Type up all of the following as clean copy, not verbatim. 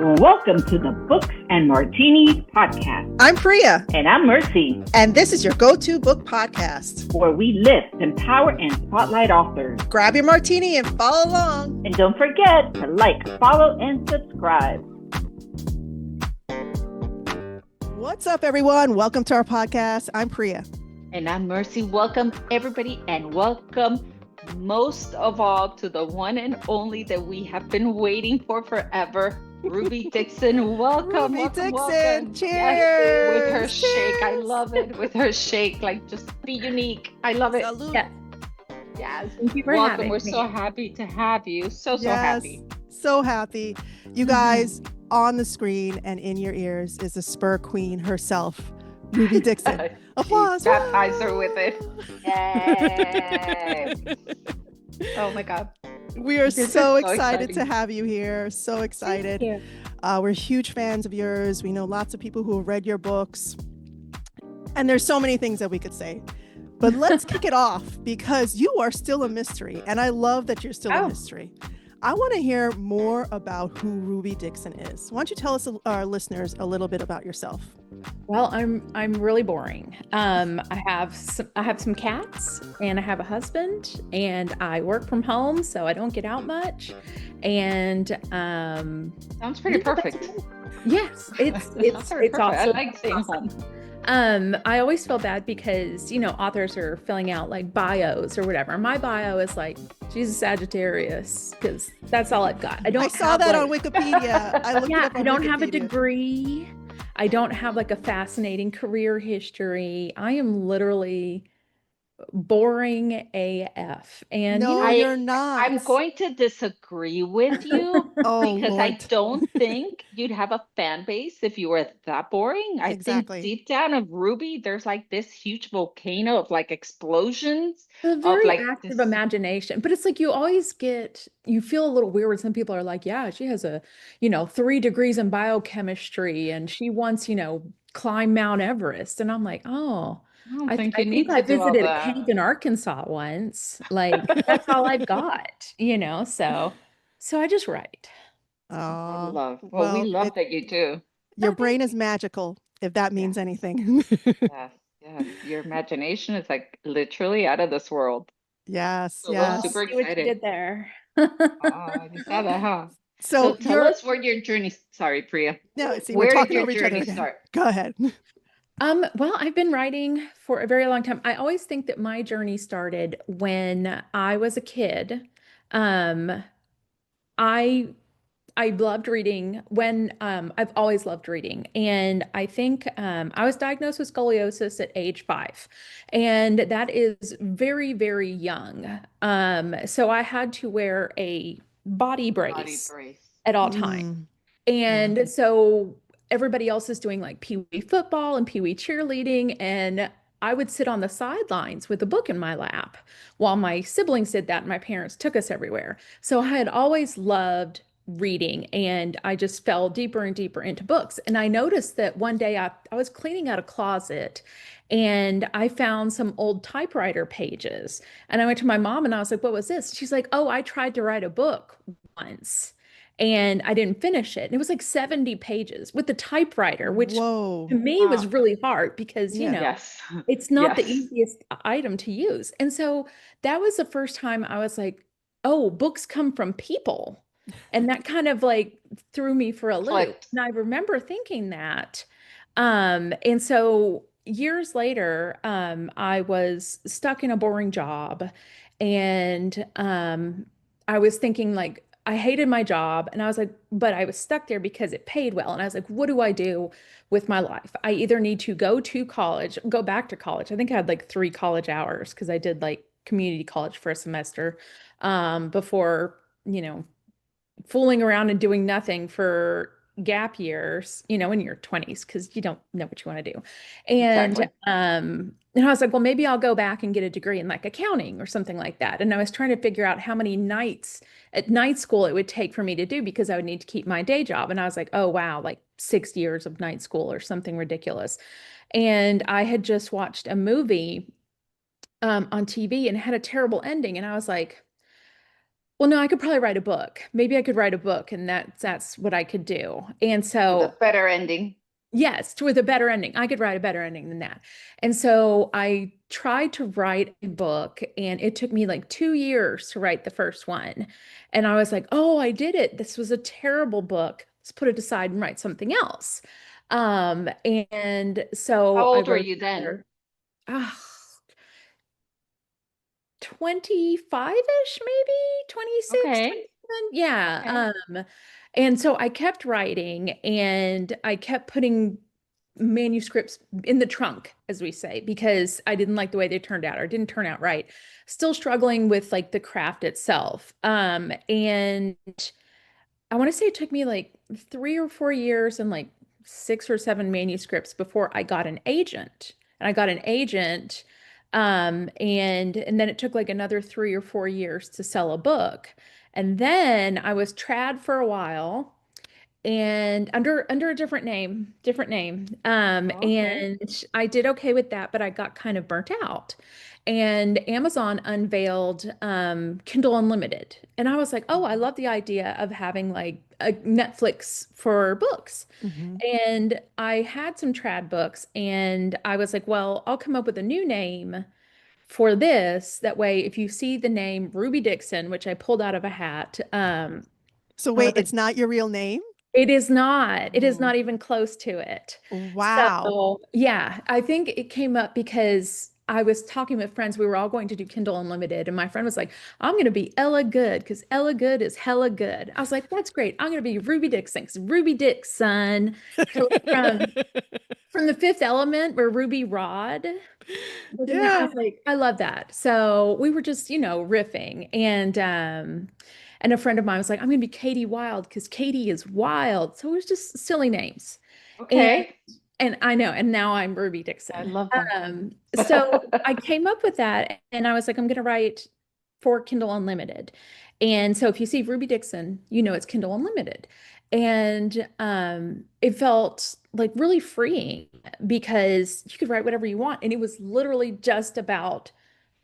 Welcome to the Books and Martinis podcast. I'm Priya. And I'm Mercy. And this is your go-to book podcast, where we lift, empower, and spotlight authors. Grab your martini and follow along. And don't forget to like, follow, and subscribe. What's up, everyone? Welcome to our podcast. I'm Priya. And I'm Mercy. Welcome, everybody, and welcome most of all to the one and only that we have been waiting for forever, Ruby Dixon. Welcome, Ruby Dixon. Welcome. Cheers. Yes, with her shake. I love it. With her shake, like just be unique. I love it. Salud. Yes. Yes. Thank you for welcome. having We're me. so happy to have you. So happy. So happy. You guys, on the screen and in your ears is the Spur Queen herself, Ruby Dixon. Applause. Baptize her with it. Yay. Oh my God. We are This so is so excited to exciting. have you here. So excited. Thank you. We're huge fans of yours. We know lots of people who have read your books. And there's so many things that we could say. But let's kick it off because you are still a mystery. And I love that you're still a mystery. I want to hear more about who Ruby Dixon is. Why don't you tell us, our listeners, a little bit about yourself? Well, I'm really boring. I have some cats, and I have a husband, and I work from home, so I don't get out much. And Sounds pretty perfect. yes, it's Perfect. awesome. I like staying home. I always feel bad because, authors are filling out like bios or whatever. My bio is like, she's a Sagittarius because that's all I've got. I saw that on Wikipedia. I looked it up on I don't have a Wikipedia. degree. I don't have like a fascinating career history. I am literally boring AF. And No, you're not. I'm going to disagree with you Oh, because I Lord. don't think you'd have a fan base if you were that boring. I Exactly. think deep down of Ruby, there's like this huge volcano of like explosions a of very like active this. imagination, but it's like you feel a little weird when some people are like, yeah, she has 3 degrees in biochemistry and she once, climbed Mount Everest. And I'm like, oh, I don't I think you need I to do all visited a that. cave in Arkansas once. Like that's all I've got, so I just write. I Oh, love. Well, we love it- that you do. your brain is magical, if that means anything. Yes, yes. Your imagination is like literally out of this world. Yes, So yes. super See what you excited. did there. Oh, you saw that, huh? So tell us where your journey. Sorry, Priya. No, see, Where we're did talking your over each other journey again. start? Go ahead. Well, I've been writing for a very long time. I always think that my journey started when I was a kid. Um, I I loved reading when I've always loved reading. And I think I was diagnosed with scoliosis at age 5. And that is very, very young. So I had to wear a body brace at all times. And so everybody else is doing like pee-wee football and pee-wee cheerleading. And I would sit on the sidelines with a book in my lap while my siblings did that and my parents took us everywhere. So I had always loved reading and I just fell deeper and deeper into books. And I noticed that one day I was cleaning out a closet and I found some old typewriter pages. And I went to my mom and I was like, what was this? She's like, oh, I tried to write a book once and I didn't finish it. And it was like 70 pages with the typewriter, which Whoa. to me was really hard because, Yes. it's not the Yes. easiest item to use. And so that was the first time I was like, oh, books come from people. And that kind of like threw me for a loop. Clicked. And I remember thinking that. And so years later, I was stuck in a boring job and I was thinking like, I hated my job and I was like, but I was stuck there because it paid well. And I was like, what do I do with my life? I either need to go back to college. I think I had like 3 college hours because I did like community college for a semester before, fooling around and doing nothing for gap years, in your 20s, because you don't know what you want to do. And Exactly. and I was like, well, maybe I'll go back and get a degree in like accounting or something like that. And I was trying to figure out how many nights at night school it would take for me to do because I would need to keep my day job. And I was like, oh, wow, like 6 years of night school or something ridiculous. And I had just watched a movie on TV and it had a terrible ending. And I was like, Well, no, I could probably write a book. Maybe I could write a book, and that's what I could do. And With a so, better ending. yes, with a better ending. I could write a better ending than that. And so I tried to write a book, and it took me like 2 years to write the first one. And I was like, oh, I did it. This was a terrible book. Let's put it aside and write something else. And How so I old were wrote you then? another, ah, 25-ish, maybe 26, Okay. 27. Okay. Yeah. And so I kept writing, and I kept putting manuscripts in the trunk, as we say, because I didn't like the way they turned out or didn't turn out right. Still struggling with like the craft itself. And I want to say it took me like 3 or 4 years and like 6 or 7 manuscripts before I got an agent. And I got an agent, and then it took like another 3 or 4 years to sell a book. And then I was trad for a while, and under a different name. Okay. And I did okay with that, but I got kind of burnt out. And Amazon unveiled Kindle Unlimited. And I was like, oh, I love the idea of having like a Netflix for books. Mhm. And I had some trad books, and I was like, well, I'll come up with a new name for this. That way, if you see the name Ruby Dixon, which I pulled out of a hat, So I was wait, like, it's not your real name? it is not. It is Oh, not even close to it. wow. So, yeah, I think it came up because I was talking with friends. We were all going to do Kindle Unlimited, and my friend was like, I'm going to be Ella Good because Ella Good is hella good. I was like, that's great. I'm going to be Ruby Dixon 'cause Ruby Dixon from from the Fifth Element, where Ruby Rod was in that. I Yeah. was like, I love that. So we were just, riffing, and a friend of mine was like, I'm gonna be Katie Wild because Katie is wild. So it was just silly names. And Okay. and I know, and now I'm Ruby I Dixon. love that. So I came up with that, and I was like, I'm gonna write for Kindle Unlimited. And so if you see Ruby Dixon, you know it's Kindle Unlimited. And it felt like really freeing because you could write whatever you want. And it was literally just about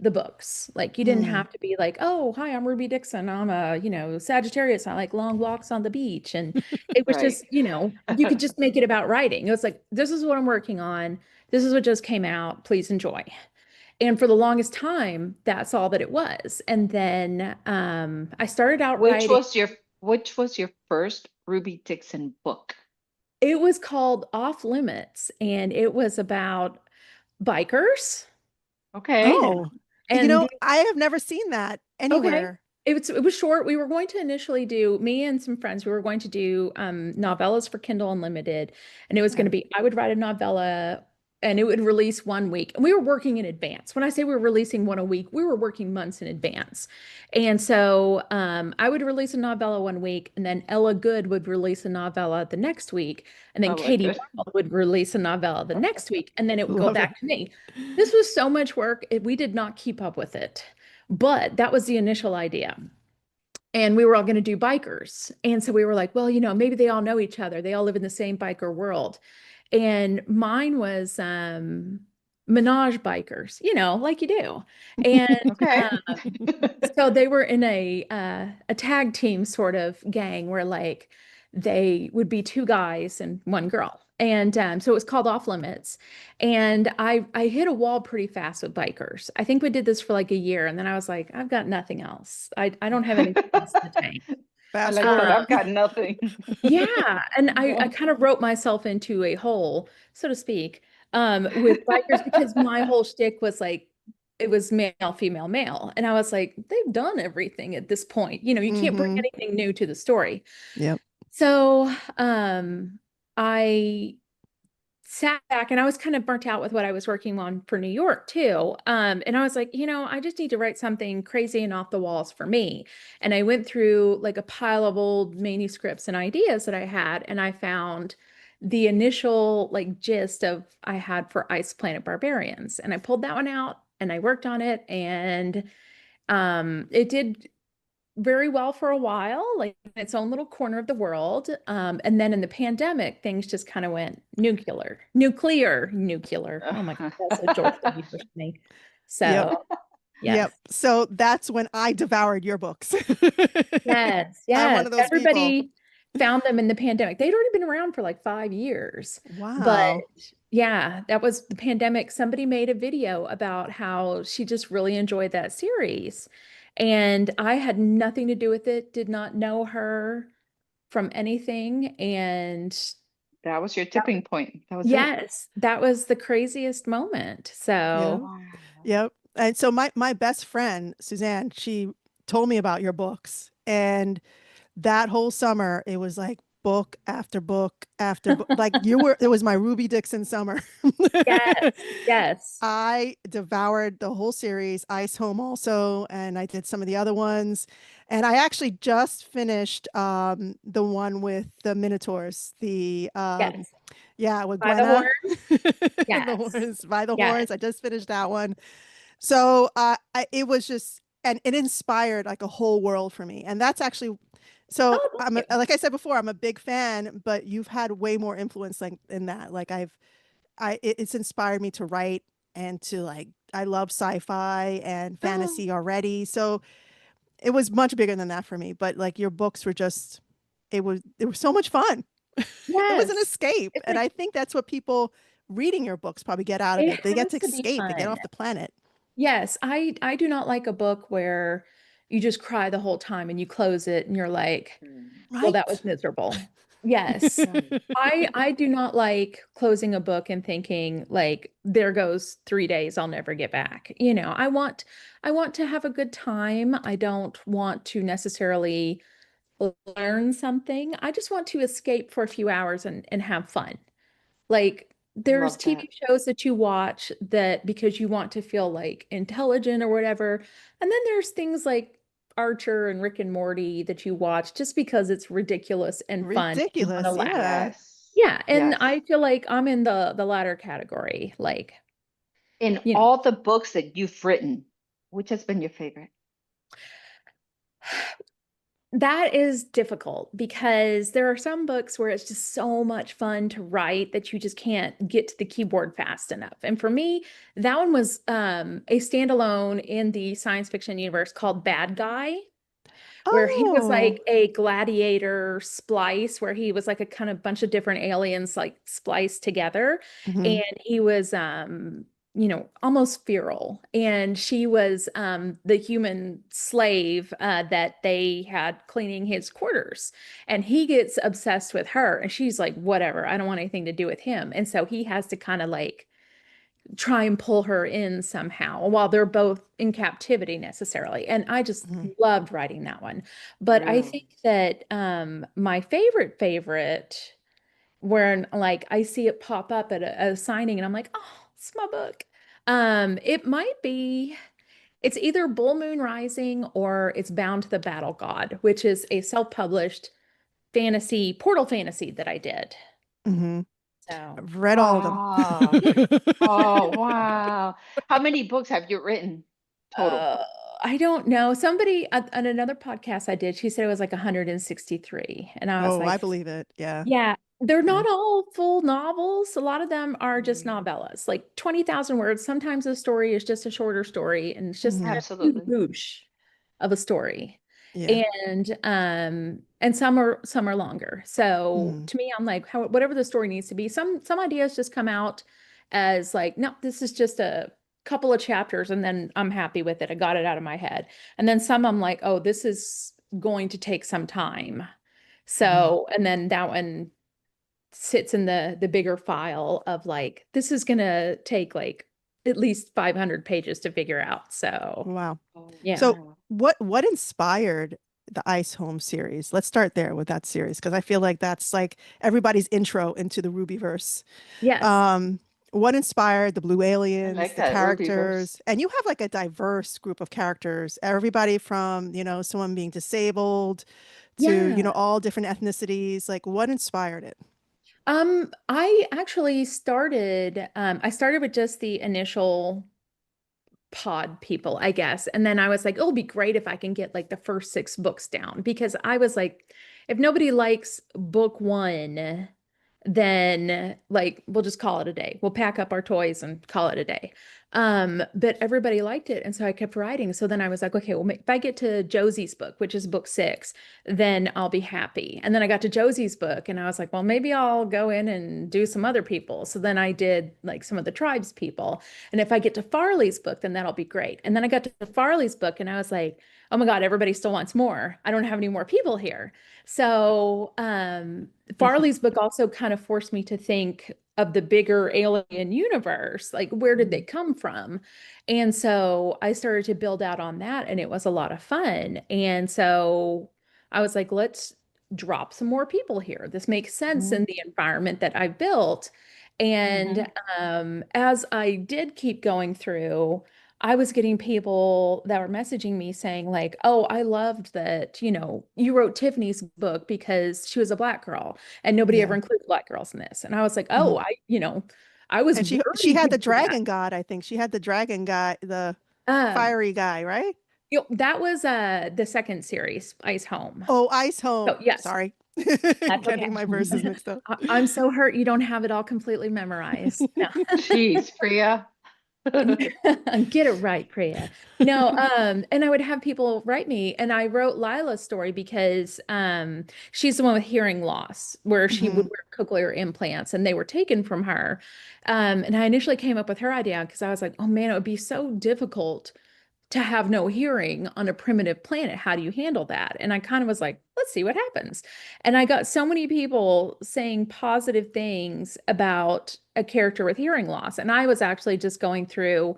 the books. Like you didn't Mm. have to be like, oh, hi, I'm Ruby Dixon. I'm a, Sagittarius. I like long walks on the beach. And it was Right. just, you could just make it about writing. It was like, this is what I'm working on. This is what just came out. Please enjoy. And for the longest time, that's all that it was. And then I started out Which writing. was your which was your first Ruby Dixon book? It was called Off Limits, and it was about bikers. Okay. Oh, And I have never seen that okay. anywhere. It was short. We were going to initially do, me and some friends, we were going to do novellas for Kindle Unlimited. And it was going to Okay. be, I would write a novella and it would release one week. And we were working in advance. When I say we were releasing one a week, we were working months in advance. And so I would release a novella one week, and then Ella Good would release a novella the next week. And then Oh my Katie good. Wild would release a novella the next week. And then it would go Love it. back to me. This was so much work. We did not keep up with it. But that was the initial idea. And we were all going to do bikers. And so we were like, well, maybe they all know each other. They all live in the same biker world. And mine was menage bikers, like you do. And Okay. so they were in a tag team sort of gang where like they would be two guys and one girl. And so it was called Off Limits. And I hit a wall pretty fast with bikers. I think we did this for like a year, and then I was like, I've got nothing else. I don't have anything else in the tank. I Fast like that. forward. I've got nothing. Yeah, and I kind of wrote myself into a hole, so to speak, with bikers because my whole shtick was like it was male, female, male, and I was like, they've done everything at this point. You can't bring Hmm. anything new to the story. Yep. So, I sat back, and I was kind of burnt out with what I was working on for New York too. And I was like, I just need to write something crazy and off the walls for me. And I went through like a pile of old manuscripts and ideas that I had, and I found the initial like gist of I had for Ice Planet Barbarians. And I pulled that one out and I worked on it, and it did very well for a while, like in its own little corner of the world. And then in the pandemic, things just kind of went nuclear. Oh my God, that's a George W. Bush thing. Yep. So Yep. Yes. So that's when I devoured your books. Yes. I'm one Yes. of those people. Everybody found them in the pandemic. They'd already been around for like 5 years. But Wow. yeah, that was the pandemic. Somebody made a video about how she just really enjoyed that series. And I had nothing to do with it, did not know her from anything. And That was your tipping point. That was it. yes, that was the craziest moment. Yeah. So, Wow. Yep. And so my best friend, Suzanne, she told me about your books. And that whole summer, it was like book after book after book. Like it was my Ruby Dixon summer. yes, yes. I devoured the whole series, Ice Home also, and I did some of the other ones. And I actually just finished the one with the Minotaurs, Yes. yeah, with By the Gwenna horn. and the Yes. horns, by the Yes. horns. I just finished that one. So it was just, and it inspired like a whole world for me. And that's actually, so Oh, thank you. like I said before, I'm a big fan, but you've had way more influence like in that. Like it's inspired me to write and to like, I love sci-fi and Oh, fantasy already. So it was much bigger than that for me. But like your books were just, it was so much fun. It was an yes. escape. It's And like I think that's what people reading your books probably get out of it it. They get to has to be escape, they get fun. off the planet. Yes, I do not like a book where you just cry the whole time and you close it and you're like, well, that Right. was miserable. Yes. Right. I do not like closing a book and thinking like there goes 3 days I'll never get back. I want to have a good time. I don't want to necessarily learn something. I just want to escape for a few hours and have fun. Like there's Love that. TV shows that you watch that because you want to feel like intelligent or whatever. And then there's things like Archer and Rick and Morty that you watch just because it's ridiculous and fun and you want to Ridiculous. laugh. Yeah. Yes. Yeah, and Yes. I feel like I'm in the latter category. Like, In you know, all the books that you've written, which has been your favorite? that is difficult because there are some books where it's just so much fun to write that you just can't get to the keyboard fast enough. And for me, that one was a standalone in the science fiction universe called Bad Guy, where he was Oh. like a gladiator splice, where he was like a kind of bunch of different aliens like spliced together. Hmm. And he was almost feral. And she was the human slave that they had cleaning his quarters. And he gets obsessed with her. And she's like, whatever, I don't want anything to do with him. And so he has to kind of like try and pull her in somehow while they're both in captivity necessarily. And I just Hmm. loved writing that one. But I Really? think that my favorite when like I see it pop up at a signing and I'm like, oh, it's my book. It might be it's either Bull Moon Rising or it's Bound to the Battle God, which is a self-published fantasy portal fantasy that I did. Hmm. So I've read all of them. Ah. Oh, wow. How many books have you written total? Uh, I don't know. Somebody on another podcast I did, she said it was like 163. And I was Oh, I like, believe it. Yeah. yeah, they're Yeah. not all full novels. A lot of them are just Mm. novellas, like 20,000 words. Sometimes a story is just a shorter story and it's just Hmm. a huge Absolutely. boosh of a story. Yeah. And some are longer. So Hmm. to me, I'm like, whatever the story needs to be. Some ideas just come out as like, no, this is just a couple of chapters and then I'm happy with it. I got it out of my head. And then some I'm like, oh, this is going to take some time. Hmm. So, and then that one sits in the bigger file of like, this is gonna take like at least 500 pages to figure out. So, Wow. Oh, yeah. So wow. what inspired the Ice Home series? Let's start there with that series because I feel like that's like everybody's intro into the Rubyverse. Yes. Um, what inspired the blue I aliens, like the that Rubyverse. characters? And you have like a diverse group of characters, everybody from, someone being disabled to, Yeah. all different ethnicities. Like what inspired it? I actually I started with just the initial pod people, I guess. And then I was like, oh, it'll be great if I can get like the first 6 books down because I was like, if nobody likes book 1, then like we'll just call it a day. We'll pack up our toys and call it a day. But everybody liked it. And so I kept writing. So then I was like, okay, well, if I get to Josie's book, which is book 6, then I'll be happy. And then I got to Josie's book and I was like, well, maybe I'll go in and do some other people. So then I did like some of the tribes people. And if I get to Farley's book, then that'll be great. And then I got to Farley's book and I was like, oh my God, everybody still wants more. I don't have any more people here. So Farley's book also kind of forced me to think of the bigger alien universe, like where did they come from? And so I started to build out on that and it was a lot of fun. And so I was like, let's drop some more people here. This makes sense in the environment that I built. And as I did keep going through, I was getting people that were messaging me saying like, oh, I loved that, you wrote Tiffany's book because she was a Black girl and nobody ever included Black girls in this. And I was like, oh, I was And she very had the into that. dragon god, I think. She had the dragon guy, the fiery guy, right? That was the second series, Ice Home. Oh, Ice Home. Oh, yes. Sorry. That's Getting okay. my verses mixed up. I'm so hurt you don't have it all completely memorized. No. Jeez, Priya. Get it right, Priya. No, and I would have people write me, and I wrote Lila's story because she's the one with hearing loss, where she would wear cochlear implants, and they were taken from her. And I initially came up with her idea because I was like, oh man, it would be so difficult to have no hearing on a primitive planet. How do you handle that? And I kind of was like, let's see what happens. And I got so many people saying positive things about a character with hearing loss. And I was actually just going through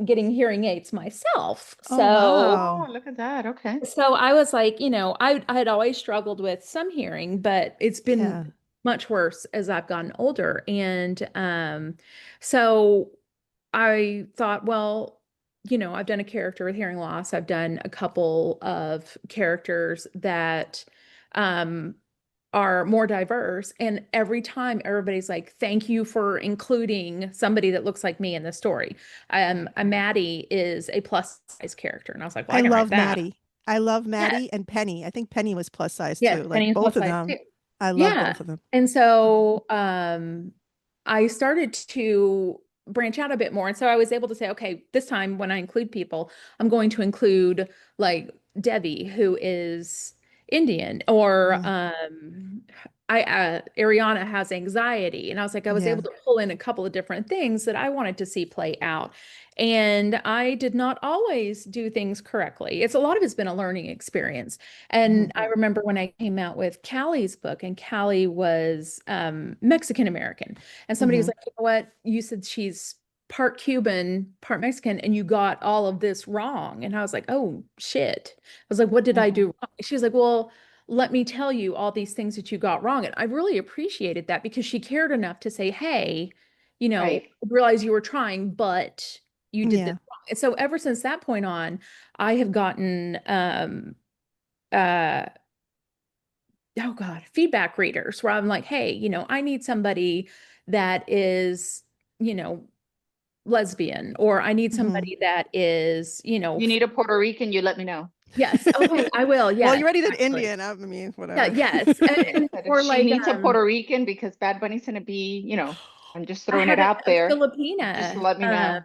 getting hearing aids myself. Oh, So, wow. Oh, look at that. Okay. so I was like, I had always struggled with some hearing, but it's been much worse as I've gotten older. And so I thought, well, I've done a character with hearing loss. I've done a couple of characters that are more diverse. And every time everybody's like, thank you for including somebody that looks like me in the story. Maddie is a plus size character. And I was like, well, I can love write that. Maddie. I love Maddie and Penny. I think Penny was plus size Yes, too. Penny Like is both plus of size them. too. I love both of them. And so I started to branch out a bit more. And so I was able to say, okay, this time when I include people, I'm going to include like Debbie, who is Indian, or Ariana has anxiety. And I was like, I was able to pull in a couple of different things that I wanted to see play out. And I did not always do things correctly. A lot of it's been a learning experience. And I remember when I came out with Callie's book, and Callie was Mexican American. And somebody was like, you know what? You said she's part Cuban, part Mexican, and you got all of this wrong. And I was like, oh shit. I was like, what did I do wrong? She was like, well, let me tell you all these things that you got wrong. And I really appreciated that because she cared enough to say, hey, I realize you were trying, but you did this wrong. And so ever since that point on, I have gotten feedback readers where I'm like, hey, I need somebody that is, lesbian, or I need somebody that is, You need a Puerto Rican, you let me know. Yes. Okay, I will. Yeah. Well, you already did Indian. I mean, whatever. Yes. Or she needs a Puerto Rican because Bad Bunny's gonna be, I'm just throwing it out there. Filipina. Just let me know.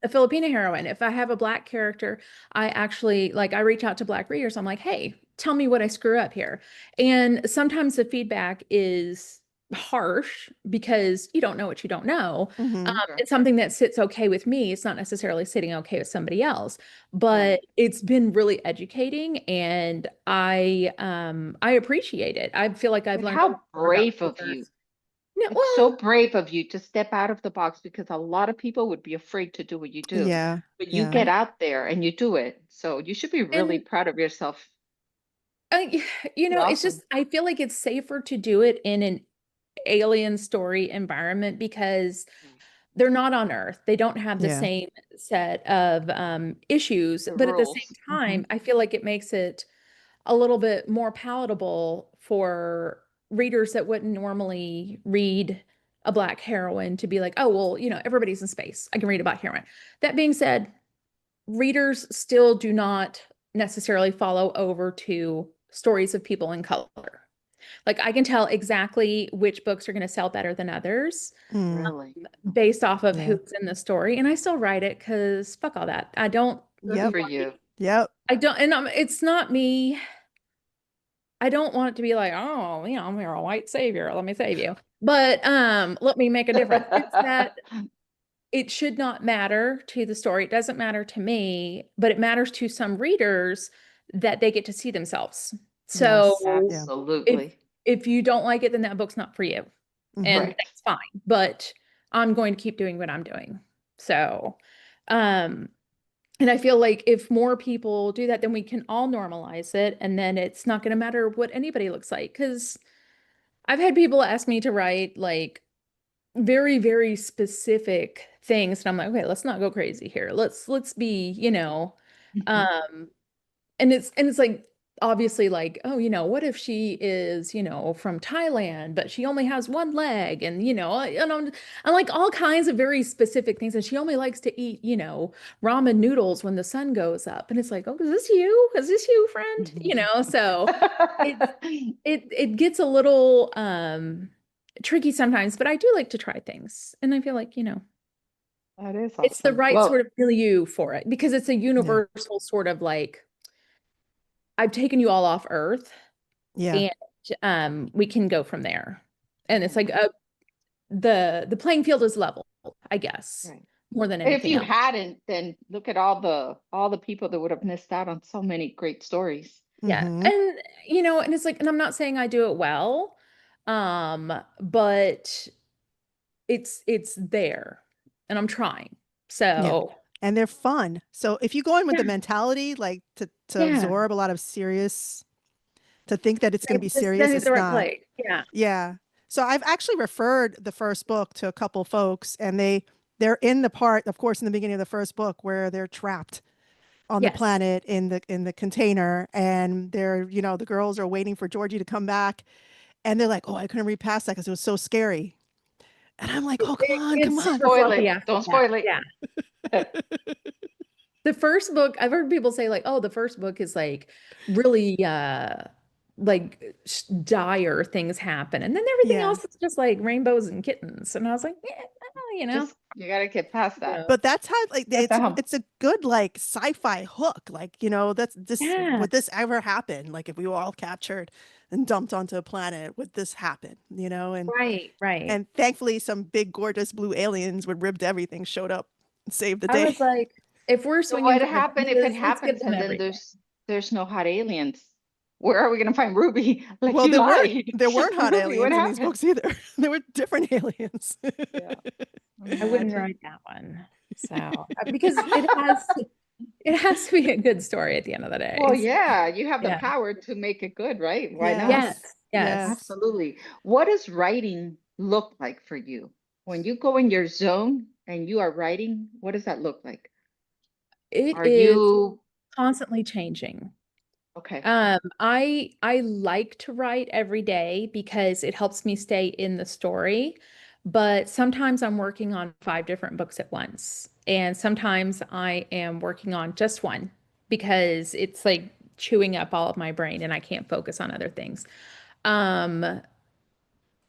A Filipina heroine. If I have a Black character, I actually I reach out to Black readers. I'm like, hey, tell me what I screw up here. And sometimes the feedback is harsh because you don't know what you don't know. It's something that sits okay with me. It's not necessarily sitting okay with somebody else, but it's been really educating, and I appreciate it. I feel like I've learned. How brave of you. Yeah, it's so brave of you to step out of the box, because a lot of people would be afraid to do what you do. Yeah. But you get out there and you do it. So you should be really proud of yourself. It's just, I feel like it's safer to do it in an alien story environment because they're not on Earth. They don't have the same set of issues, but rules. At the same time, I feel like it makes it a little bit more palatable for readers that wouldn't normally read a Black heroine to be like, oh, well, everybody's in space. I can read about heroine. That being said, readers still do not necessarily follow over to stories of people in color. Like I can tell exactly which books are going to sell better than others Really? based off of Yeah. who's in the story. And I still write it because fuck all that. I don't, Good Yep. for you. Yep. I don't, and it's not me. I don't want it to be like, oh, you know, you're a white savior. Let me save you. But let me make a difference. It's that it should not matter to the story. It doesn't matter to me, but it matters to some readers that they get to see themselves. So Yeah. Absolutely. if you don't like it, then that book's not for you. And Right. that's fine. But I'm going to keep doing what I'm doing. So and I feel like if more people do that, then we can all normalize it. And then it's not going to matter what anybody looks like. Because I've had people ask me to write like very, very specific things. And I'm like, okay, let's not go crazy here. Let's be, you know, and it's like obviously like, oh, you know, what if she is, you know, from Thailand, but she only has one leg, and you know, and I'm like all kinds of very specific things, and she only likes to eat, you know, ramen noodles when the sun goes up, and it's like, oh, is this you? Is this you, friend? You know, so it gets a little tricky sometimes, but I do like to try things, and I feel like, you know, That is it's the awesome. right Well, sort of milieu for it because it's a universal sort of like, I've taken you all off Earth, Yeah. and we can go from there. And it's like the playing field is level, I guess, right. more than If anything you else. hadn't, then look at all the people that would have missed out on so many great stories. Yeah. Mhm. And you know, and it's like, and I'm not saying I do it well, but it's there and I'm trying. So And they're fun. So if you go in with the yeah, mentality like to yeah. absorb a lot of serious, to think that it's going to be It's serious, the it's right not. place. Yeah. Yeah. So I've actually referred the first book to a couple folks, and they're in the part, of course, in the beginning of the first book where they're trapped on the Yes. planet in the container, and they're, you know, the girls are waiting for Georgie to come back, and they're like, "Oh, I couldn't read past that because it was so scary." And I'm like, "Oh, come on, come It's on." super Spoil fluffy it. after Don't that. spoil it. Yeah. The first book, I've heard people say like, oh, the first book is like really like dire things happen. And then everything Yeah. else is just like rainbows and kittens. And I was like, yeah, you know. Just you gotta get past that. But that's how like That's the hump. it's a good like sci-fi hook. Like, you know, that's this Yeah. would this ever happen? Like if we were all captured and dumped onto a planet, would this happen? You know, Right. and thankfully some big gorgeous blue aliens with ribbed everything showed up and saved the I day. was like, if we're So swinging what for the happened if it fences, let's give happens them and then everything. there's no hot aliens? Where are we gonna find Ruby? Like Well, you lied. there weren't hot Ruby, what aliens in these happened? books either. There were different aliens. Yeah. I wouldn't Imagine. write that one. So because it has to be a good story at the end of the day. Well, yeah, you have the Yeah. power to make it good, right? Why not? Yes. Yes. Absolutely. What does writing look like for you? When you go in your zone and you are writing, what does that look like? It Are is you constantly changing. okay? I like to write every day because it helps me stay in the story, but sometimes I'm working on 5 different books at once, and sometimes I am working on just one because it's like chewing up all of my brain and I can't focus on other things. Um,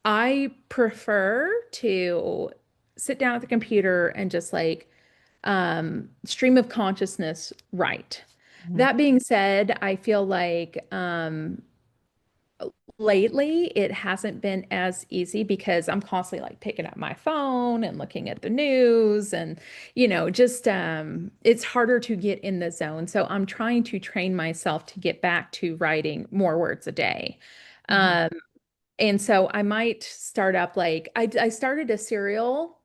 I prefer to sit down at the computer and just like stream of consciousness write. That being said, I feel like lately it hasn't been as easy because I'm constantly like picking up my phone and looking at the news and you know just it's harder to get in the zone. So I'm trying to train myself to get back to writing more words a day. And so I might start up like I started a serial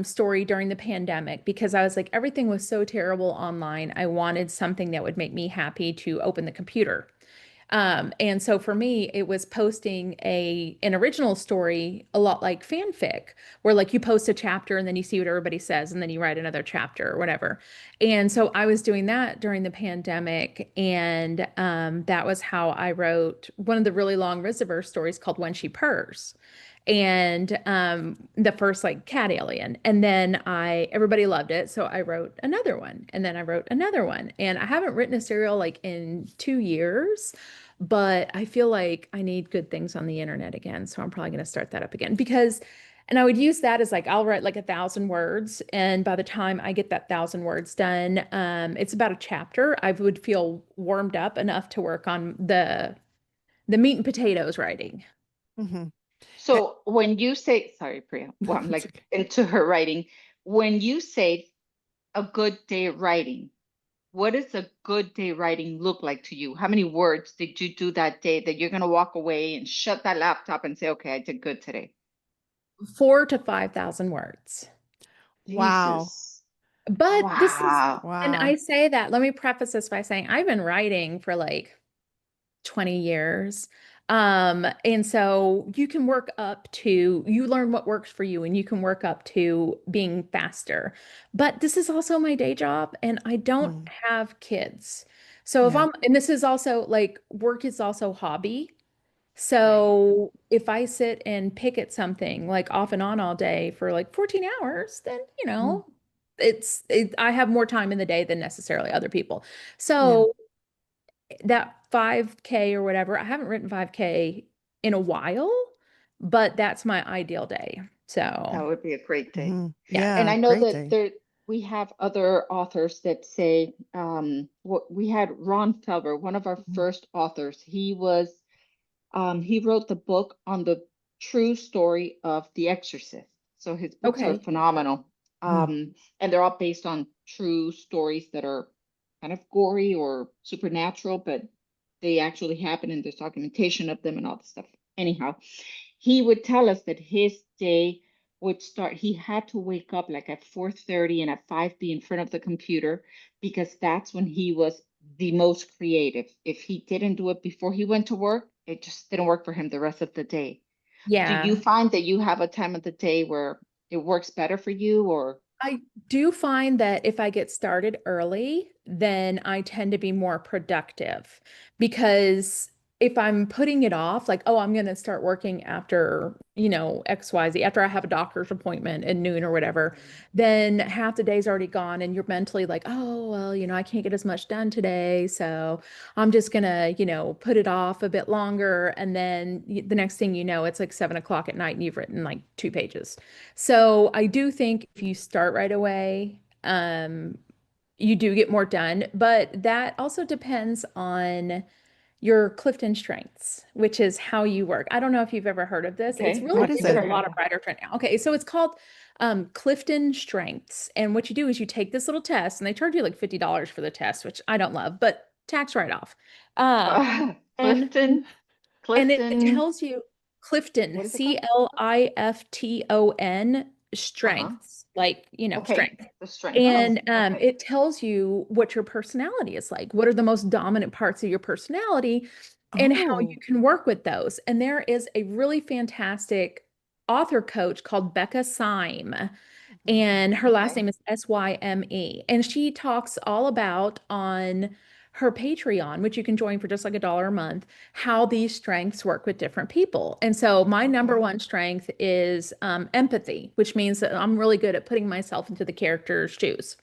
story during the pandemic because I was like everything was so terrible online. I wanted something that would make me happy to open the computer. And so for me, it was posting an original story, a lot like fanfic, where like you post a chapter and then you see what everybody says and then you write another chapter or whatever. And so I was doing that during the pandemic, and that was how I wrote one of the really long Riziver stories called When She Purrs. And the first like cat alien, and then everybody loved it, so I wrote another one, and then I wrote another one, and I haven't written a serial like in 2 years, but I feel like I need good things on the internet again. So I'm probably going to start that up again and I would use that as like, I'll write like 1,000 words. And by the time I get that 1,000 words done, it's about a chapter. I would feel warmed up enough to work on the meat and potatoes writing. Mm-hmm. So when you say, sorry, Priya, well, I'm like Okay. into her writing. When you say a good day writing, what does a good day writing look like to you? How many words did you do that day that you're going to walk away and shut that laptop and say, okay, I did good today? 4,000 to 5,000 words. Wow. Jesus. But this is, Wow. and Wow. I say that, let me preface this by saying I've been writing for like 20 years. And so you can work up to, you learn what works for you and you can work up to being faster. But this is also my day job and I don't Mm. have kids. So if Yeah. and this is also like work is also hobby. Right. So if I sit and pick at something like off and on all day for like 14 hours, then, Mm. I have more time in the day than necessarily other people. Yeah. So that 5K or whatever, I haven't written 5K in a while, but that's my ideal day. That So would be a great day. Hmm. yeah. And Yeah. I know Great that day. we have other authors that say, what we had Ron Felber, one of our Mhm. first authors. He wrote the book on the true story of The Exorcist. So his books are Okay. phenomenal. Mm. And they're all based on true stories that are kind of gory or supernatural, but they actually happen and there's documentation of them and all this stuff. Anyhow, he would tell us that his day would start, he had to wake up like at 4:30 and at 5 be in front of the computer because that's when he was the most creative. If he didn't do it before he went to work, it just didn't work for him the rest of the day. Do you Yeah. find that you have a time of the day where it works better for you or? I do find that if I get started early, then I tend to be more productive because if I'm putting it off, like, oh, I'm going to start working after, XYZ, after I have a doctor's appointment at noon or whatever, then half the day's already gone and you're mentally like, oh, well, I can't get as much done today. So I'm just going to, put it off a bit longer. And then the next thing you know, it's like 7 o'clock at night and you've written like 2 pages. So I do think if you start right away, you do get more done, but that also depends on your Clifton strengths, which is how you work. I don't know if you've ever heard of this. It's Okay, really What I've is big with never it? a heard lot of of that. writers right now. Okay, so it's called Clifton Strengths. And what you do is you take this little test, and they charge you like $50 for the test, which I don't love, but tax write-off. Um, and Clifton, and it Clifton, tells you Clifton, what is it called? Clifton Uh-huh. strengths, like, Okay, strength. the strengths. And Okay. it tells you what your personality is like. What are the most dominant parts of your personality and how you Oh. can work with those. And there is a really fantastic author coach called Becca Syme, Mhm. and her last Okay. name is Syme. And she talks all about on her Patreon, which you can join for just like $1 a month, how these strengths work with different people. And so my number Okay. one strength is empathy, which means that I'm really good at putting myself into the character's shoes.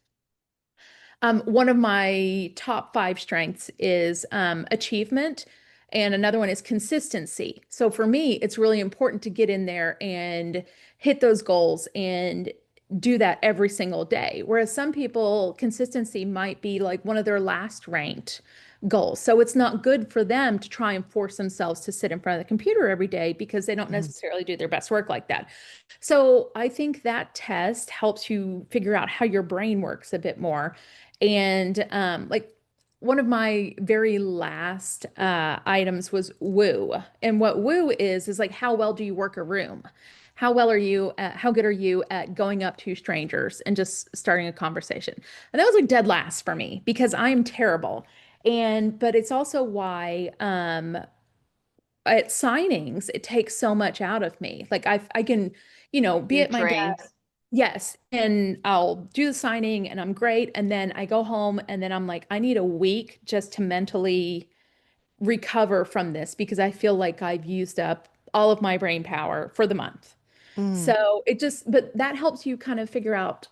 One of my top 5 strengths is achievement, and another one is consistency. So for me, it's really important to get in there and hit those goals and do that every single day. Whereas some people, consistency might be like one of their last ranked goals. So it's not good for them to try and force themselves to sit in front of the computer every day because they don't Mhm. necessarily do their best work like that. So I think that test helps you figure out how your brain works a bit more. And like one of my very last items was woo. And what woo is like how well do you work a room? How good are you at going up to strangers and just starting a conversation? And that was like dead last for me because I'm terrible. But it's also why at signings it takes so much out of me. Like I can, be You're at my desk. drained. Yes, and I'll do the signing and I'm great. And then I go home and then I'm like, I need a week just to mentally recover from this because I feel like I've used up all of my brain power for the month. Mm. So but that helps you kind of figure out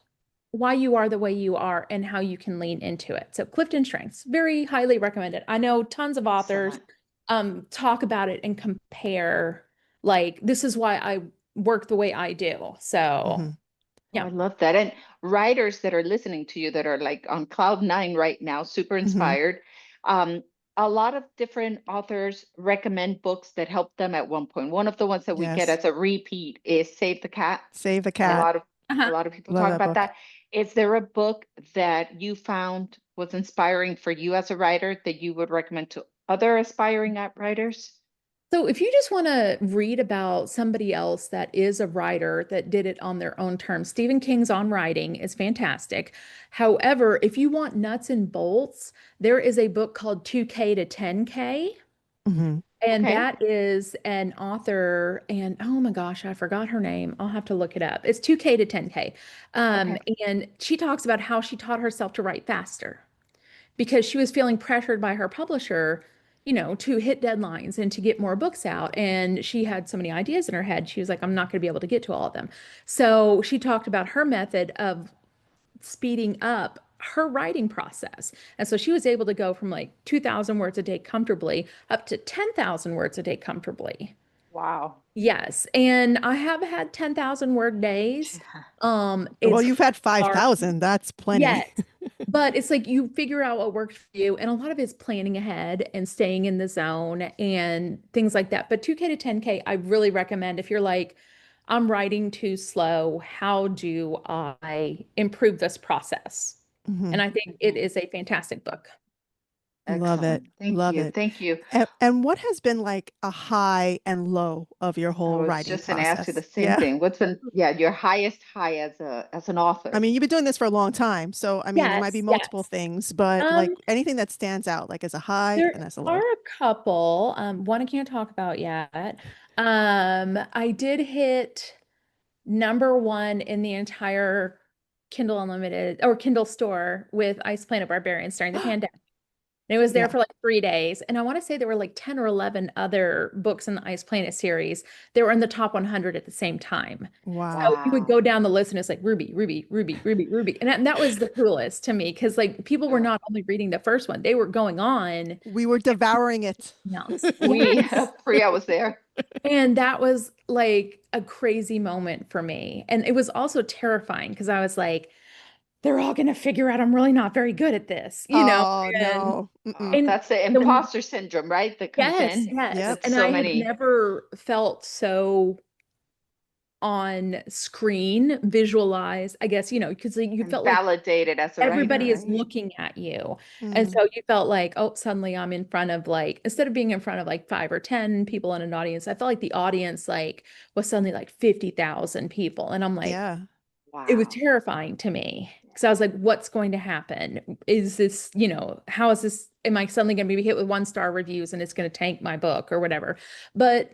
why you are the way you are and how you can lean into it. So Clifton Strengths, very highly recommended. I know tons of authors Excellent. talk about it and compare, like, this is why I work the way I do. So Mhm. Oh, yeah. I love that. And writers that are listening to you that are like on cloud nine right now, super inspired. Um, a lot of different authors recommend books that help them at one point. One of the ones that we get Yes. as a repeat is Save the Cat. Save the A Cat. lot of Uh-huh. a lot of people Love talk that about book. that. Is there a book that you found was inspiring for you as a writer that you would recommend to other aspiring writers? So if you just want to read about somebody else that is a writer that did it on their own terms, Stephen King's On Writing is fantastic. However, if you want nuts and bolts, there is a book called 2K to 10K. Mhm. And Okay. that is an author, and oh my gosh, I forgot her name. I'll have to look it up. It's 2K to 10K. Okay. And she talks about how she taught herself to write faster because she was feeling pressured by her publisher, to hit deadlines and to get more books out. And she had so many ideas in her head. She was like, I'm not going to be able to get to all of them. So she talked about her method of speeding up her writing process. And so she was able to go from like 2,000 words a day comfortably up to 10,000 words a day comfortably. Wow. Yes. And I have had 10,000 word days. Well, It's you've had hard. 5,000. That's plenty. Yes. But it's like you figure out what works for you. And a lot of it's planning ahead and staying in the zone and things like that. But 2K to 10K, I really recommend if you're like, I'm writing too slow, how do I improve this process? And Mhm. I think it is a fantastic book. Love it. Excellent. Thank Love you. it. Thank you. And what has been like a high and low of your I whole was writing just going to ask you the process? same Yeah. thing. What's been, yeah, your highest high as an I author? mean, you've been doing this for a long time. So, I mean, there might be Yes, multiple yes. things, but like Um, anything that stands out, like as a high there and as a are low. a couple. One I can't talk about yet. I did hit number one in the entire Kindle Unlimited or Kindle store with Ice Planet Barbarians during the pandemic. And it was there Yeah. for like 3 days. And I want to say there were like 10 or 11 other books in the Ice Planet series that were in the top 100 at the same time. Wow. So you would Wow. go down the list and it's like Ruby, Ruby, Ruby, Ruby, Ruby. And that was the coolest to me because like people were Sure. not only reading the first one, they were going on We were devouring it. else. We, Yes. Priya was there. And that was like a crazy moment for me. And it was also terrifying because I was like, they're all going to figure out I'm really not very good at this, Oh, and no. Mm-mm. That's the the imposter syndrome, right? That comes yes, in yes. Yep. with And so I had many. never felt so on screen, visualized, I guess, because you And felt like validated as a writer, everybody is right? looking at you. And Mm. so you felt like, oh, suddenly I'm in front of like, instead of being in front of like 5 or 10 people in an audience, I felt like the audience like was suddenly like 50,000 people. And I'm like, Yeah. it was Wow. terrifying to me. Because I was like, what's going to happen? Is this, how is this? Am I suddenly going to be hit with 1 star reviews and it's going to tank my book or whatever? But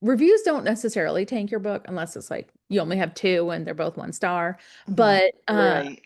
reviews don't necessarily tank your book unless it's like you only have 2 and they're both 1 star. Mhm. But Right.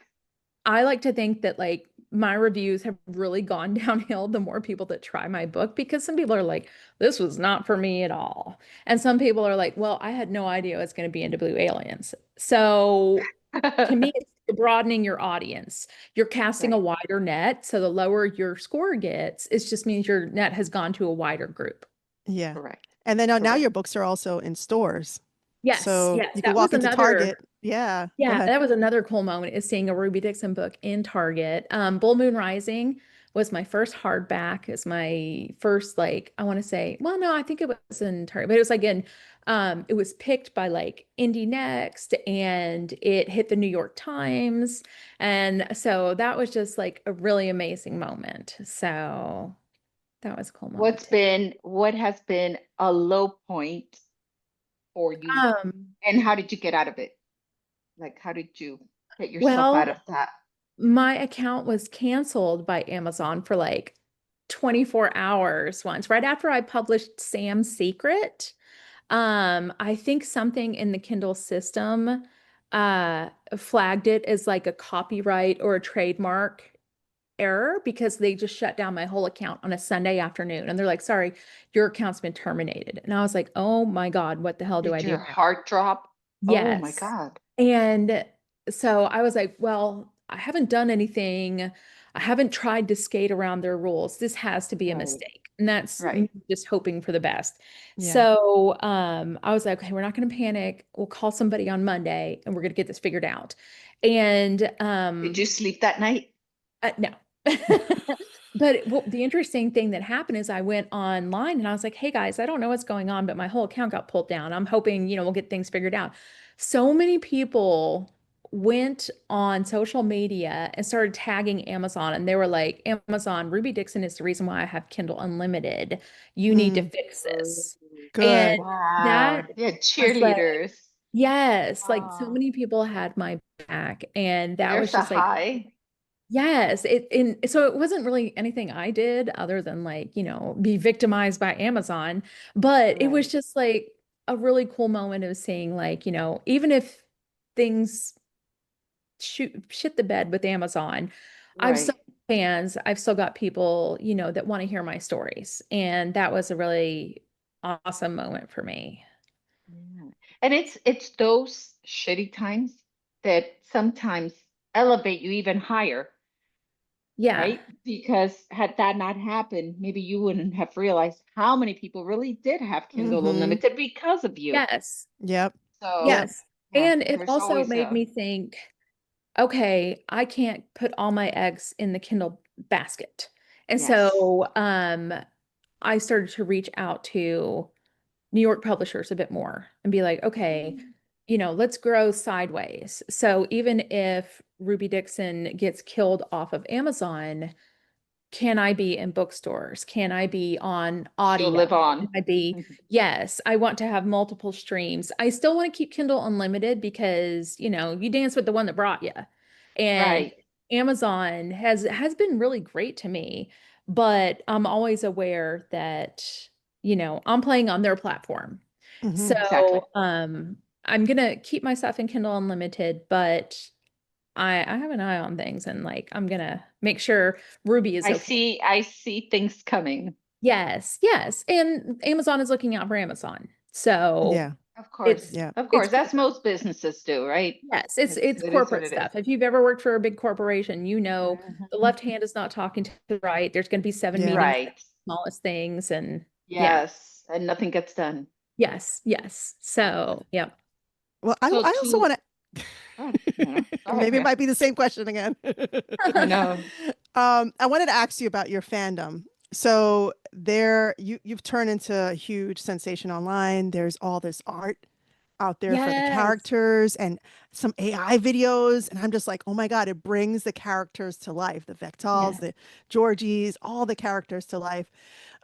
I like to think that like my reviews have really gone downhill the more people that try my book because some people are like, this was not for me at all. And some people are like, well, I had no idea I was going to be into blue aliens. So to me, it's broadening your audience. You're casting a Right. wider net. So the lower your score gets, it just means your net has gone to a wider group. Yeah. Correct. And then now your Correct. books are also in stores. Yes, So yes. you could That was walk into another. Target. Yeah. Go Yeah, ahead. that was another cool moment is seeing a Ruby Dixon book in Target. Bull Moon Rising was my first hardback. It's my first like I want to say, well, no, I think it was in Target, but it was like it was picked by like Indie Next and it hit the New York Times. And so that was just like a really amazing moment. So that was a cool moment too. What has been a low point for you, Um, and how did you get out of it? Like, how did you get yourself out well, of that? my account was canceled by Amazon for like 24 hours once, right after I published Sam's Secret. I think something in the Kindle system flagged it as like a copyright or a trademark error because they just shut down my whole account on a Sunday afternoon. And they're like, sorry, your account's been terminated. And I was like, oh my God, what the hell do I Did do your now? heart drop? Oh my Yes. God. And so I was like, well, I haven't done anything. I haven't tried to skate around their rules. This has to be a Right. mistake. And that's Right. me just hoping for the best. Yeah. So I was like, okay, we're not going to panic. We'll call somebody on Monday and we're going to get this figured out. And Did you sleep that night? no. But the interesting thing that happened is I went online and I was like, hey guys, I don't know what's going on, but my whole account got pulled down. I'm hoping, we'll get things figured out. So many people went on social media and started tagging Amazon, and they were like, Amazon, Ruby Dixon is the reason why I have Kindle Unlimited. You need to fix this. Good. And Wow. that Yeah, was like, cheerleaders. yes, like so Oh, many people had my back. And that was there's a just like, high. yes, so it wasn't really anything I did other than like, be victimized by Amazon, but it was Right. just like a really cool moment of seeing like, even if things shit the bed with Amazon, I've still Right. got fans, I've still got people, that want to hear my stories. And that was a really awesome moment for me. Yeah. And it's those shitty times that sometimes elevate you even higher, Yeah. right? Because had that not happened, maybe you wouldn't have realized how many people really did have Kindle Unlimited because of you. Yes. Yep. So Yes. yeah, And it there's also always made a me think, okay, I can't put all my eggs in the Kindle basket. And yes. so I started to reach out to New York publishers a bit more and be like, okay, let's grow sideways. So even if Ruby Dixon gets killed off of Amazon, can I be in bookstores? Can I be on She'll audio? live on. Can I be, yes, I want to have multiple streams. I still want to keep Kindle Unlimited because, you dance with the one that brought you. And Right. Amazon has been really great to me, but I'm always aware that, I'm playing on their platform. Exactly. So, I'm gonna keep my stuff in Kindle Unlimited, but I have an eye on things and like I'm gonna make sure Ruby is okay. I see things coming. Yes, yes. And Amazon is looking out for Amazon. So Yeah. Of course. it's Yeah. Of it's course. That's most businesses do, right? yes, it's It is what corporate it is. stuff. If you've ever worked for a big corporation, Mhm. the left hand is not talking to the right. There's gonna be seven Yeah. meetings, Right. smallest things, and yeah. Yes. And nothing gets done. Yes, yes. So yeah. Well, So I also to want to, oh, go ahead, maybe it Mia. might be the same question again. I know. I wanted to ask you about your fandom. So you've turned into a huge sensation online. There's all this art out there for the Yes. characters and some AI videos. And I'm just like, oh my God, it brings the characters to life, the Vectals, Yeah. the Georgies, all the characters to life.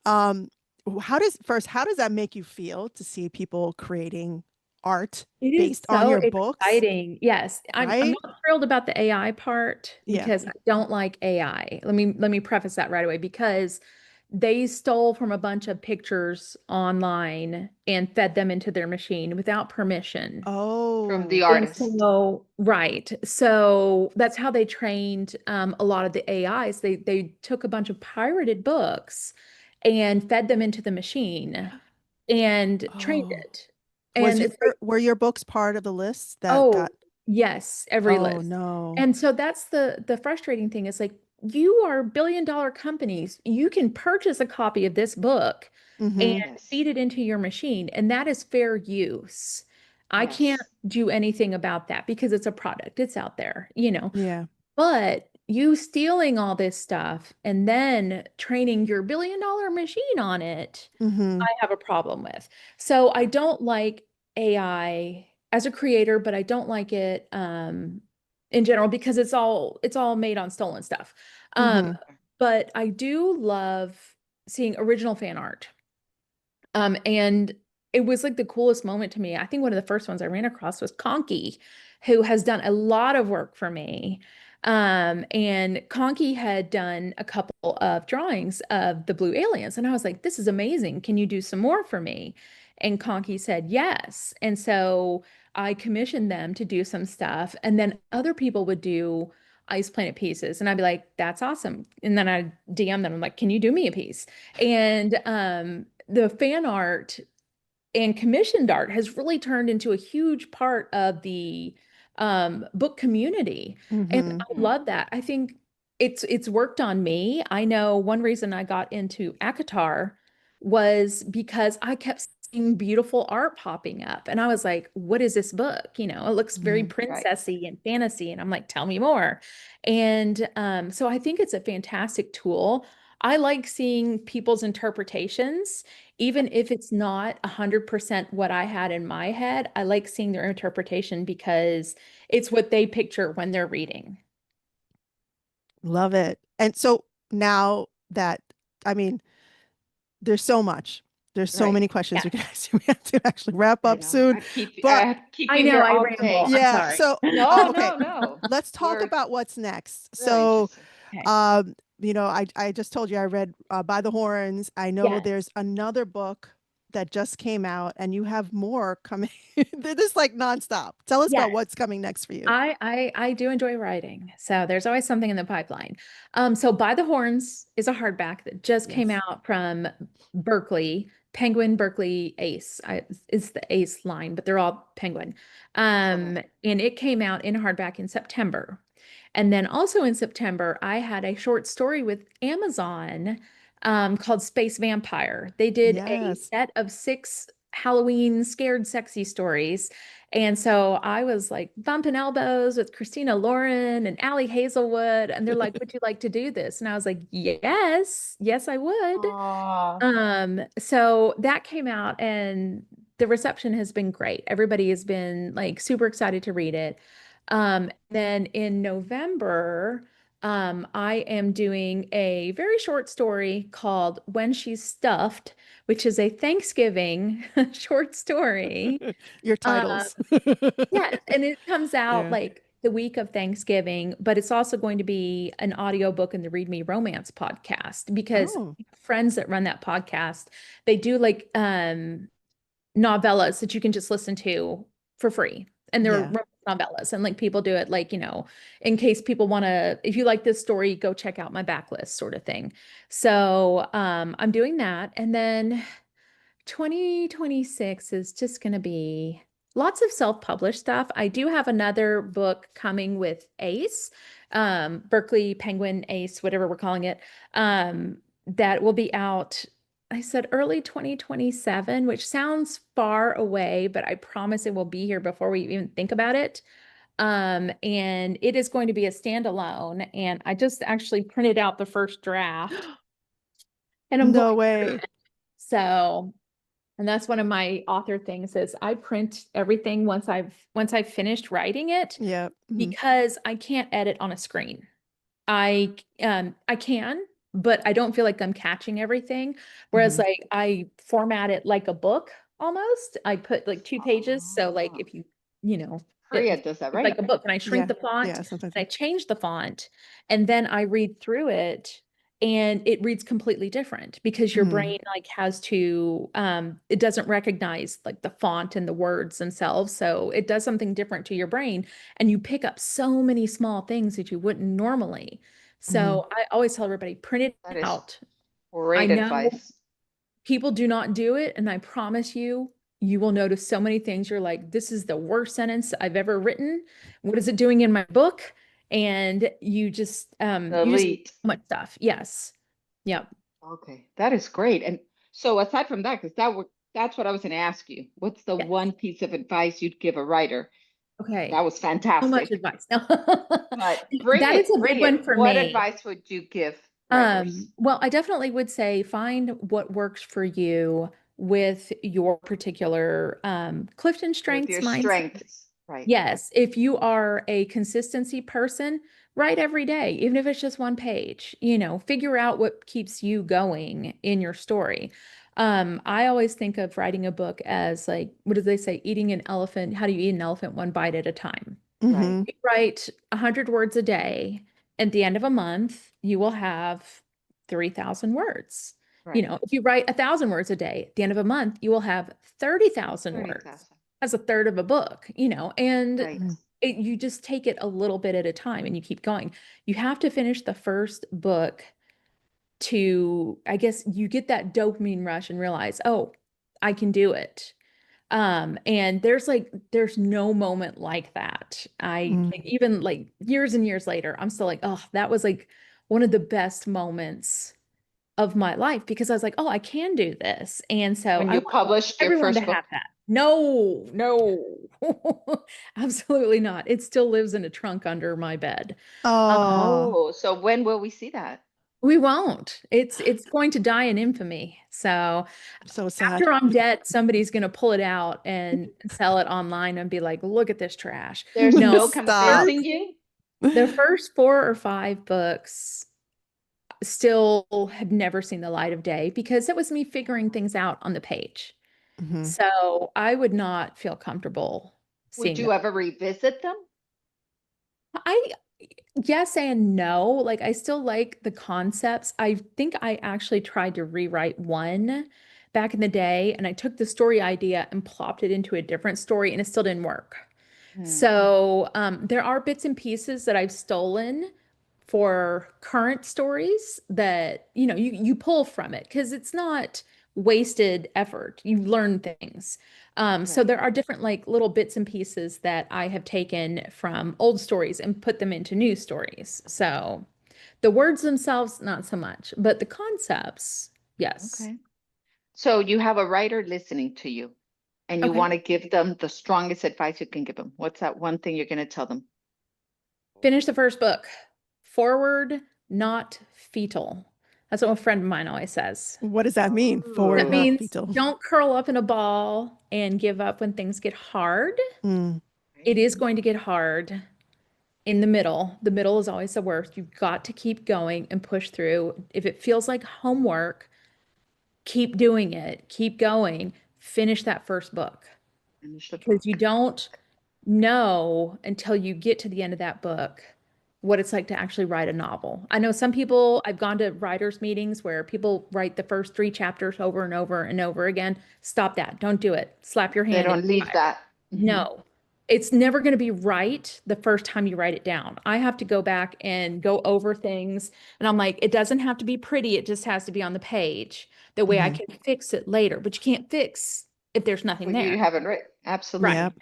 Um, how does that make you feel to see people creating art It is based on so your books, exciting. Yes, I'm right? not thrilled about the AI part Yeah. because I don't like AI. Let me preface that right away because they stole from a bunch of pictures online and fed them into their machine without permission. From the Oh. And artist. so, right. So that's how they trained a lot of the AIs. They took a bunch of pirated books and fed them into the machine and trained Oh. it. And it's like, Were your books part of the list that oh, got yes, every oh list. no. And so that's the frustrating thing is like you are billion-dollar companies. You can purchase a copy of this book and Mm-hmm. Yes. feed it into your machine, and that is fair use. I can't Yes. do anything about that because it's a product. It's out there. Yeah. But you stealing all this stuff and then training your billion-dollar machine on it, Mm-hmm. I have a problem with. So I don't like AI as a creator, but I don't like it in general because it's all made on stolen stuff. Um, Mm-hmm. but I do love seeing original fan art. And it was like the coolest moment to me. I think one of the first ones I ran across was Conky, who has done a lot of work for me. And Conky had done a couple of drawings of the blue aliens. And I was like, this is amazing. Can you do some more for me? And Conky said yes. And so I commissioned them to do some stuff. And then other people would do Ice Planet pieces. And I'd be like, that's awesome. And then I'd DM them, I'm like, can you do me a piece? And the fan art and commissioned art has really turned into a huge part of the book community. And Mm-hmm. I love that. I think it's worked on me. I know one reason I got into ACOTAR was because I kept seeing beautiful art popping up. And I was like, what is this book? You know, it looks very princessy and fantasy. And I'm like, tell me more. And so I think it's a fantastic tool. I like seeing people's interpretations, even if it's not 100% what I had in my head. I like seeing their interpretation because it's what they picture when they're reading. Love it. And so now that, I mean, there's so much. There's so many questions we can ask you. We have to actually wrap up soon. I keep you here all day. ramble. Yeah. I'm sorry. So No. let's talk about what's next. Really So, interesting. you know, I just told you I read By the Horns. I know Yes. there's another book that just came out, and you have more coming. They're just like nonstop. Tell us about what's coming next for you. I do enjoy writing, so there's always something in the pipeline. So By the Horns is a hardback that just came out from Berkeley, Penguin Berkeley Ace. It's the Ace line, but they're all Penguin. And it came out in hardback in September. And then also in September, I had a short story with Amazon called Space Vampire. They did a set of 6 Halloween scared sexy stories. And so I was like bumping elbows with Christina Lauren and Allie Hazelwood. And they're like, would you like to do this? And I was like, yes, I would. So that came out and the reception has been great. Everybody has been like super excited to read it. Then in November, I am doing a very short story called When She's Stuffed, which is a Thanksgiving short story. Your titles. Yeah, and it comes out like the week of Thanksgiving, but it's also going to be an audiobook in the Read Me Romance podcast because friends that run that podcast, they do like novellas that you can just listen to for free. And they're romance novellas. And like people do it like, you know, in case people want to, if you like this story, go check out my backlist sort of thing. So I'm doing that. And then 2026 is just going to be lots of self-published stuff. I do have another book coming with Ace, Berkeley Penguin Ace, whatever we're calling it, that will be out. I said early 2027, which sounds far away, but I promise it will be here before we even think about it. And it is going to be a standalone. And I just actually printed out the first draft. And I'm No going way. through it. So, and that's one of my author things is I print everything once I've finished writing it. Yeah. Because I can't edit on a screen. I can, but I don't feel like I'm catching everything. Whereas like I format it like a book almost. I put like 2 pages. So like if you know, Priya does that, right? like a book and I shrink the font and I change the font and then I read through it and it reads completely different because your brain like has to it doesn't recognize like the font and the words themselves, so it does something different to your brain and you pick up so many small things that you wouldn't normally. So I always tell everybody, print it out. Great advice. People do not do it, and I promise you will notice so many things. You're like, this is the worst sentence I've ever written. What is it doing in my book? And you just use so much stuff. Yes. Yep. Okay, that is great. And so aside from that, because that's what I was going to ask you. What's the one piece of advice you'd give a writer? Okay. That was fantastic. So much advice. But that is a big one for me. What advice would you give writers? Well, I definitely would say find what works for you with your particular Clifton strengths. With your strengths. Right. Yes. If you are a consistency person, write every day, even if it's just 1 page, you know, figure out what keeps you going in your story. I always think of writing a book as like, what do they say? Eating an elephant. How do you eat an elephant 1 bite at a time? Right. You write 100 words a day. At the end of a month, you will have 3,000 words. Right. You know, if you write 1,000 words a day, at the end of a month, you will have 30,000 words. As a third of a book, you know, and you just take it a little bit at a time and you keep going. You have to finish the first book to, I guess, you get that dopamine rush and realize, oh, I can do it. And there's no moment like that. Even like years and years later, I'm still like, oh, that was like one of the best moments of my life because I was like, oh, I can do this. And so When I you want published your everyone to first book? have that. No, absolutely not. It still lives in a trunk under my bed. Oh, Oh, so when will we see that? We won't. It's going to die in infamy. So so sad. after I'm dead, somebody's going to pull it out and sell it online and be like, look at this trash. There's No, no Stop. convincing you? the first 4 or 5 books still had never seen the light of day because it was me figuring things out on the page. Mhm. So I would not feel comfortable Would seeing you them. ever revisit them? Yes and no. Like I still like the concepts. I think I actually tried to rewrite one back in the day, and I took the story idea and plopped it into a different story, and it still didn't work. So there are bits and pieces that I've stolen for current stories that, you pull from it because it's not wasted effort. You learn things. So Right. there are different like little bits and pieces that I have taken from old stories and put them into new stories. So the words themselves, not so much, but the concepts, yes. Okay. So you have a writer listening to you and you Okay. want to give them the strongest advice you can give them. What's that one thing you're going to tell them? Finish the first book. Forward, not fetal. That's what a friend of mine always says. What does that mean? That Forward, Ooh. not means fetal. don't curl up in a ball and give up when things get hard. Mm. It is going to get hard in the middle. The middle is always the worst. You've got to keep going and push through. If it feels like homework, keep doing it, keep going, finish that first book Finish the because book. you don't know until you get to the end of that book what it's like to actually write a novel. I know some people, I've gone to writers' meetings where people write the first 3 chapters over and over and over again. Stop that. Don't do it. Slap your They hand. don't leave that. No, it's never going to be right the first time you write it down. I have to go back and go over things. And I'm like, it doesn't have to be pretty. It just has to be on the page. That way I Mhm. can fix it later. But you can't fix if there's nothing What you there. haven't written. Absolutely. Yep.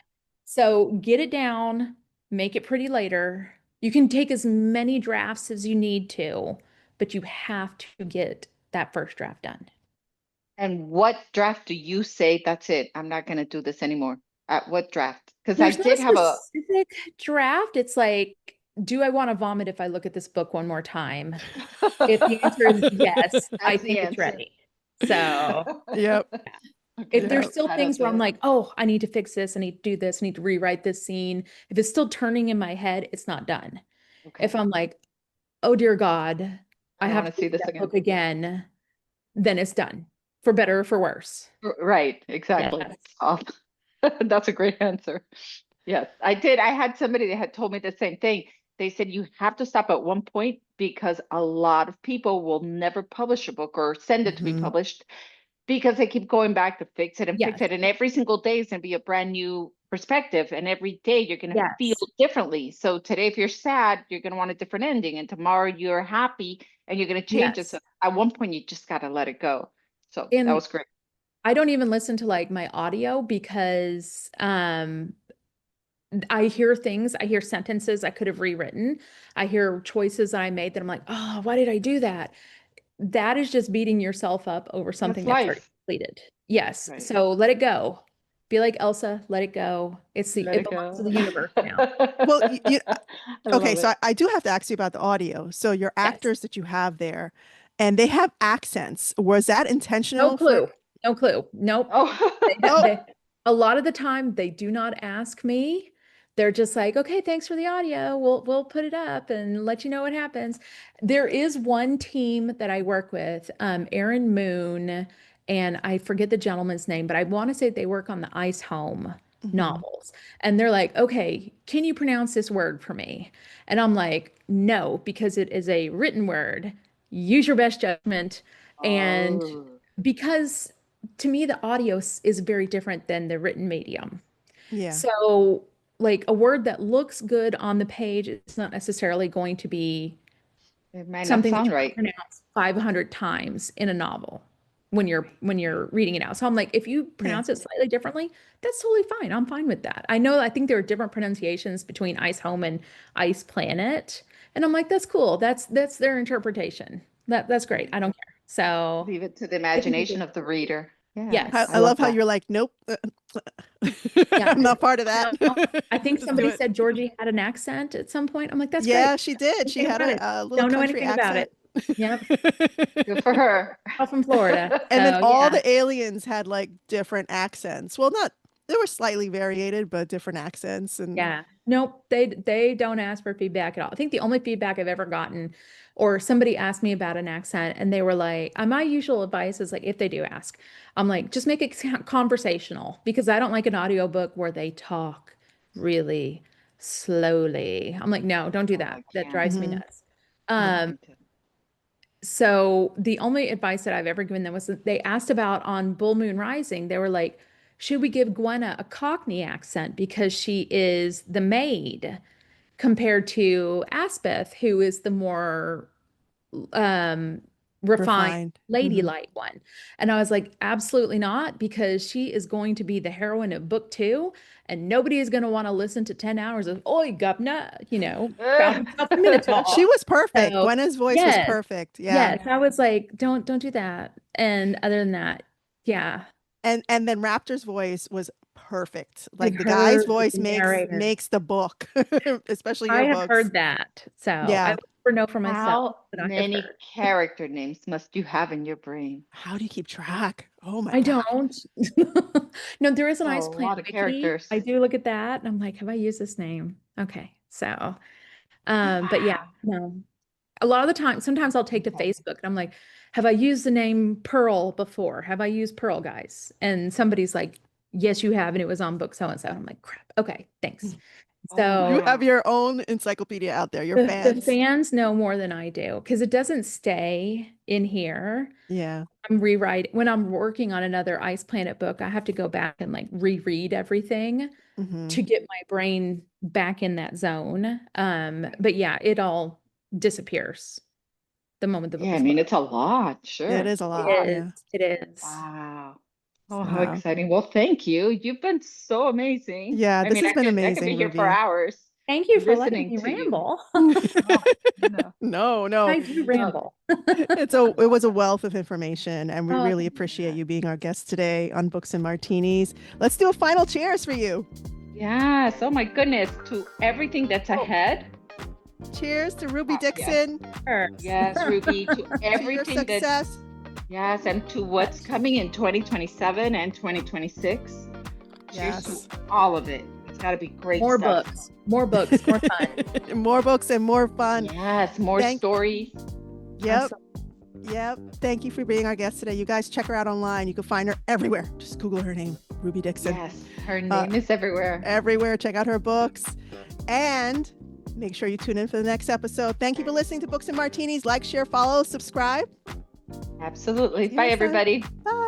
So get it down, make it pretty later. You can take as many drafts as you need to, but you have to get that first draft done. And what draft do you say, that's it, I'm not going to do this anymore? At what draft? Because I There's not did a have a, specific draft. It's like, do I want to vomit if I look at this book one more time? If the answer is yes, I That's the think it's answer. ready. So Yep. if Okay, there's Yep. still that'll things where do I'm it. like, oh, I need to fix this, I need to do this, I need to rewrite this scene. If it's still turning in my head, it's not done. Okay. If I'm like, oh dear God, I I have want to to see read this that again. book again, then it's done, for better or for worse. Right, exactly. Yes. Oh, that's a great answer. Yes, I did. I had somebody that had told me the same thing. They said you have to stop at one point because a lot of people will never publish a book or send it to be Mhm. published because they keep going back to fix it and fix Yes. it. And every single day is going to be a brand new perspective. And every day you're going to feel Yes. differently. So today, if you're sad, you're going to want a different ending. And tomorrow you're happy and you're going to change it. Yes. So at one point, you just got to let it go. So that And was great. I don't even listen to like my audio because I hear things, I hear sentences I could have rewritten. I hear choices that I made that I'm like, oh, why did I do that? That is just beating yourself up over something That's that's already life. completed. Yes. Right. So let it go. Be like Elsa, let it go. Let It it belongs to go. the universe now. Well, I okay, love so it. I do have to ask you about the audio. So your Yes. actors that you have there, and they have accents. Was that No intentional clue. No clue. Nope. Oh, A lot of the time they do not ask me. They're just like, okay, thanks for the audio. We'll put it up and let you know what happens. There is one team that I work with, Aaron Moon, and I forget the gentleman's name, but I want to say they work on the Ice Home Mhm. novels. And they're like, okay, can you pronounce this word for me? And I'm like, no, because it is a written word. Use your best judgment. And oh, because to me, the audio is very different than the written medium. Yeah. So, like a word that looks good on the page, it's not necessarily going to be it might not something that sound you right. pronounce 500 times in a novel when you're reading it out. So I'm like, if you Yeah. pronounce it slightly differently, that's totally fine. I'm fine with that. I think there are different pronunciations between Ice Home and Ice Planet And I'm like, that's cool. That's their interpretation. That's great. I don't care. So Leave it to the imagination of the reader. Yeah. Yes. I love how that. you're like, nope, Yeah. I'm not part of that. I think Just do somebody it. said Georgie had an accent at some point. I'm like, that's Yeah, great. she did. She Anything had about a little Don't know country anything about accent. it. Yep. Good for her. All from Florida. And then So, all yeah. the aliens had like different accents. Well, not they were slightly variated, but different accents. And Yeah. Nope. They don't ask for feedback at all. I think the only feedback I've ever gotten, or somebody asked me about an accent and they were like, my usual advice is like, if they do ask, I'm like, just make it conversational, because I don't like an audiobook where they talk really slowly. I'm like, no, don't do that. That drives me Mhm. nuts. So the only advice that I've ever given them was that they asked about on Bull Moon Rising. They were like, should we give Gwenna a Cockney accent because she is the maid compared to Aspeth, who is the more refined Refined. ladylike one? And I was like, absolutely not, because she is going to be the heroine of book 2, and nobody is going to want to listen to 10 hours of oi guvna, found himself a minotaur. She was perfect. So, Gwenna's voice was yes, perfect. Yeah. yes, I was like, don't do that. And other than that, yeah. And then Raptor's voice was perfect. I've Like the guy's heard voice the makes narrator. the book, especially I your have books. heard that. So I Yeah. will never know for myself. How But I have many heard. character names must you have in your brain? How do you keep track? Oh my I God. don't. No, there is an A Ice lot Planet of Wiki. characters. I do look at that and I'm like, have I used this name? Okay. So, but yeah, no. A lot of the time, sometimes I'll take to Okay. Facebook and I'm like, have I used the name Pearl before? Have I used Pearl, guys? And somebody's like, yes, you have. And it was on book so and so. I'm like, crap. Okay, thanks. So You have your own encyclopedia out there, your the fans. fans know more than I do, because it doesn't stay in here. Yeah. I'm rewriting when I'm working on another Ice Planet book. I have to go back and like reread everything Mhm. to get my brain back in that zone. But yeah, it all disappears the moment the book Yeah, I is mean, over. it's a lot. Sure. Yeah, it is a lot. It Yeah. is. It is. Wow. Oh, how Wow. exciting. Well, thank you. You've been so amazing. Yeah, I this mean, has been I could be amazing, here for Ruby. hours Thank you for letting listening me to you. ramble. Oh, no. No. I do ramble. It was a wealth of information, and we Oh, really appreciate you being our guest today on Books and Martinis. Let's do a final cheers for you. Yes. Oh my goodness. To everything that's ahead. Cheers to Ruby Yes. Dixon. Yes, Ruby. To To your everything that. success. Yes, and to what's coming in 2027 and 2026. Yes. Cheers to all of it. It's got to be great More stuff. books, more books, more fun. More books and more fun. Yes, more stories. Yep. Yep. Thank you for being our guest today. You guys check her out online. You can find her everywhere. Just Google her name, Ruby Dixon. Yes, her name is everywhere. Everywhere. Check out her books. And make sure you tune in for the next episode. Thank you for listening to Books and Martinis. Like, share, follow, subscribe. Absolutely. See you Bye, next time. everybody. Bye.